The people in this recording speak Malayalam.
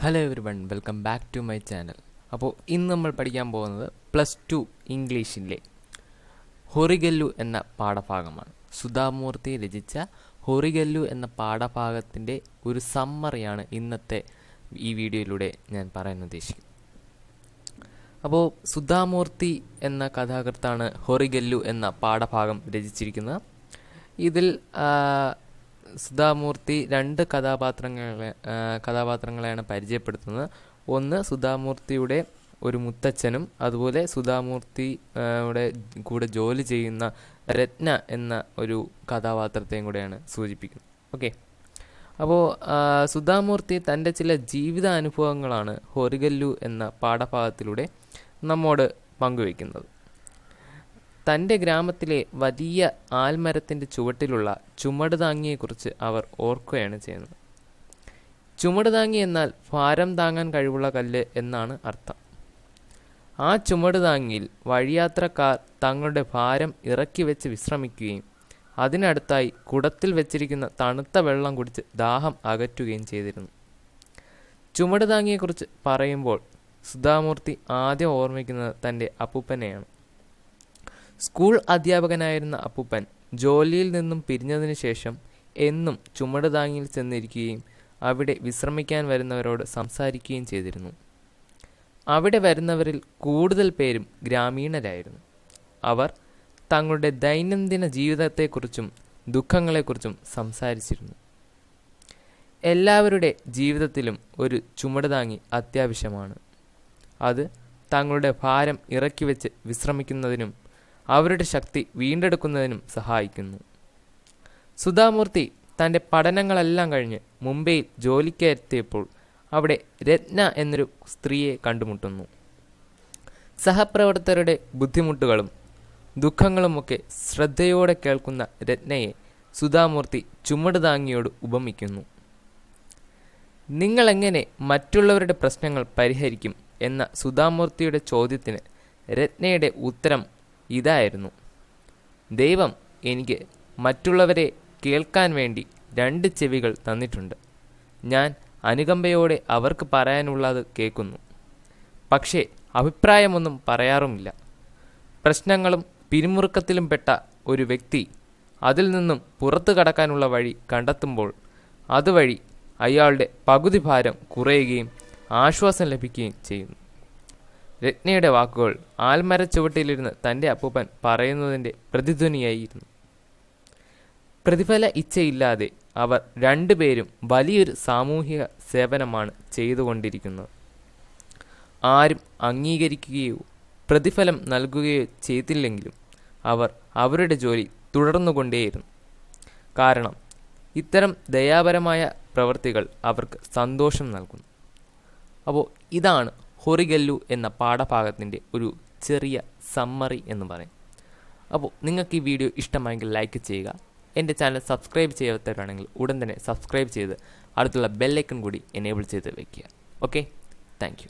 Hello everyone, welcome back to my channel. അപ്പോൾ ഇന്ന് നമ്മൾ പഠിക്കാൻ പോകുന്നത് +2 ഇംഗ്ലീഷിലെ ഹൊറിഗല്ലു എന്ന പാഠഭാഗമാണ്. സുധാമൂർത്തി രചിച്ച ഹൊറിഗല്ലു എന്ന പാഠഭാഗത്തിൻ്റെ ഒരു സമ്മറിയാണ് ഇന്നത്തെ ഈ വീഡിയോയിലൂടെ ഞാൻ പറയാൻ ഉദ്ദേശിക്കുന്നത്. അപ്പോൾ സുധാമൂർത്തി എന്ന കഥാകൃത്താണ് ഹൊറിഗല്ലു എന്ന പാഠഭാഗം രചിച്ചിരിക്കുന്നത്. ഇതിൽ സുധാമൂർത്തി രണ്ട് കഥാപാത്രങ്ങളെയാണ് പരിചയപ്പെടുത്തുന്നത്. ഒന്ന് സുധാമൂർത്തിയുടെ ഒരു മുത്തച്ഛനും അതുപോലെ സുധാമൂർത്തിയുടെ കൂടെ ജോലി ചെയ്യുന്ന രത്ന എന്ന ഒരു കഥാപാത്രത്തെയും കൂടെയാണ് സൂചിപ്പിക്കുന്നത്. ഓക്കെ, അപ്പോൾ സുധാമൂർത്തി തൻ്റെ ചില ജീവിതാനുഭവങ്ങളാണ് ഹൊറിഗല്ലു എന്ന പാഠഭാഗത്തിലൂടെ നമ്മോട് പങ്കുവയ്ക്കുന്നത്. തൻ്റെ ഗ്രാമത്തിലെ വലിയ ആൽമരത്തിൻ്റെ ചുവട്ടിലുള്ള ചുമടുതാങ്ങിയെക്കുറിച്ച് അവർ ഓർക്കുകയാണ് ചെയ്യുന്നത്. ചുമടുതാങ്ങി എന്നാൽ ഭാരം താങ്ങാൻ കഴിവുള്ള കല്ല് എന്നാണ് അർത്ഥം. ആ ചുമടുതാങ്ങിയിൽ വഴിയാത്രക്കാർ തങ്ങളുടെ ഭാരം ഇറക്കി വെച്ച് വിശ്രമിക്കുകയും അതിനടുത്തായി കുടത്തിൽ വെച്ചിരിക്കുന്ന തണുത്ത വെള്ളം കുടിച്ച് ദാഹം അകറ്റുകയും ചെയ്തിരുന്നു. ചുമടുതാങ്ങിയെക്കുറിച്ച് പറയുമ്പോൾ സുധാമൂർത്തി ആദ്യം ഓർമ്മിക്കുന്നത് തൻ്റെ അപ്പൂപ്പനെയാണ്. സ്കൂൾ അധ്യാപകനായിരുന്ന അപ്പൂപ്പൻ ജോലിയിൽ നിന്നും പിരിഞ്ഞതിന് ശേഷം എന്നും ചുമടുതാങ്ങിയിൽ ചെന്നിരിക്കുകയും അവിടെ വിശ്രമിക്കാൻ വരുന്നവരോട് സംസാരിക്കുകയും ചെയ്തിരുന്നു. അവിടെ വരുന്നവരിൽ കൂടുതൽ പേരും ഗ്രാമീണരായിരുന്നു. അവർ തങ്ങളുടെ ദൈനംദിന ജീവിതത്തെക്കുറിച്ചും ദുഃഖങ്ങളെക്കുറിച്ചും സംസാരിച്ചിരുന്നു. എല്ലാവരുടെ ജീവിതത്തിലും ഒരു ചുമടുതാങ്ങി അത്യാവശ്യമാണ്. അത് തങ്ങളുടെ ഭാരം ഇറക്കി വെച്ച് വിശ്രമിക്കുന്നതിനും അവരുടെ ശക്തി വീണ്ടെടുക്കുന്നതിനും സഹായിക്കുന്നു. സുധാമൂർത്തി തൻ്റെ പഠനങ്ങളെല്ലാം കഴിഞ്ഞ് മുംബൈയിൽ ജോലിക്കെത്തിയപ്പോൾ അവിടെ രത്ന എന്നൊരു സ്ത്രീയെ കണ്ടുമുട്ടുന്നു. സഹപ്രവർത്തകരുടെ ബുദ്ധിമുട്ടുകളും ദുഃഖങ്ങളുമൊക്കെ ശ്രദ്ധയോടെ കേൾക്കുന്ന രത്നയെ സുധാമൂർത്തി ചുമടുതാങ്ങിയോട് ഉപമിക്കുന്നു. നിങ്ങളെങ്ങനെ മറ്റുള്ളവരുടെ പ്രശ്നങ്ങൾ പരിഹരിക്കും എന്ന സുധാമൂർത്തിയുടെ ചോദ്യത്തിന് രത്നയുടെ ഉത്തരം ഇതായിരുന്നു: ദൈവം എനിക്ക് മറ്റുള്ളവരെ കേൾക്കാൻ വേണ്ടി 2 ചെവികൾ തന്നിട്ടുണ്ട്. ഞാൻ അനുകമ്പയോടെ അവർക്ക് പറയാനുള്ളത് കേൾക്കുന്നു, പക്ഷേ അഭിപ്രായമൊന്നും പറയാറുമില്ല. പ്രശ്നങ്ങളും പിരിമുറുക്കത്തിലും പെട്ട ഒരു വ്യക്തി അതിൽ നിന്നും പുറത്തു കടക്കാനുള്ള വഴി കണ്ടെത്തുമ്പോൾ അതുവഴി അയാളുടെ പകുതി ഭാരം കുറയുകയും ആശ്വാസം ലഭിക്കുകയും ചെയ്യുന്നു. രത്നയുടെ വാക്കുകൾ ആൽമരച്ചുവട്ടിലിരുന്ന് തൻ്റെ അപ്പൂപ്പൻ പറയുന്നതിൻ്റെ പ്രതിധ്വനിയായിരുന്നു. പ്രതിഫല ഇച്ഛയില്ലാതെ അവർ 2 പേരും വലിയൊരു സാമൂഹിക സേവനമാണ് ചെയ്തുകൊണ്ടിരിക്കുന്നത്. ആരും അംഗീകരിക്കുകയോ പ്രതിഫലം നൽകുകയോ ചെയ്തില്ലെങ്കിലും അവർ അവരുടെ ജോലി തുടർന്നുകൊണ്ടേയിരുന്നു. കാരണം ഇത്തരം ദയാപരമായ പ്രവൃത്തികൾ അവർക്ക് സന്തോഷം നൽകുന്നു. അപ്പോൾ ഇതാണ് ഹൊറിഗല്ലു എന്ന പാഠഭാഗത്തിൻ്റെ ഒരു ചെറിയ സമ്മറി എന്ന് പറയും. അപ്പോൾ നിങ്ങൾക്ക് ഈ വീഡിയോ ഇഷ്ടമായെങ്കിൽ ലൈക്ക് ചെയ്യുക. എൻ്റെ ചാനൽ സബ്സ്ക്രൈബ് ചെയ്യാത്തവരാണെങ്കിൽ ഉടൻ തന്നെ സബ്സ്ക്രൈബ് ചെയ്ത് അടുത്തുള്ള ബെല്ലൈക്കൺ കൂടി എനേബിൾ ചെയ്ത് വയ്ക്കുക. Okay, thank you.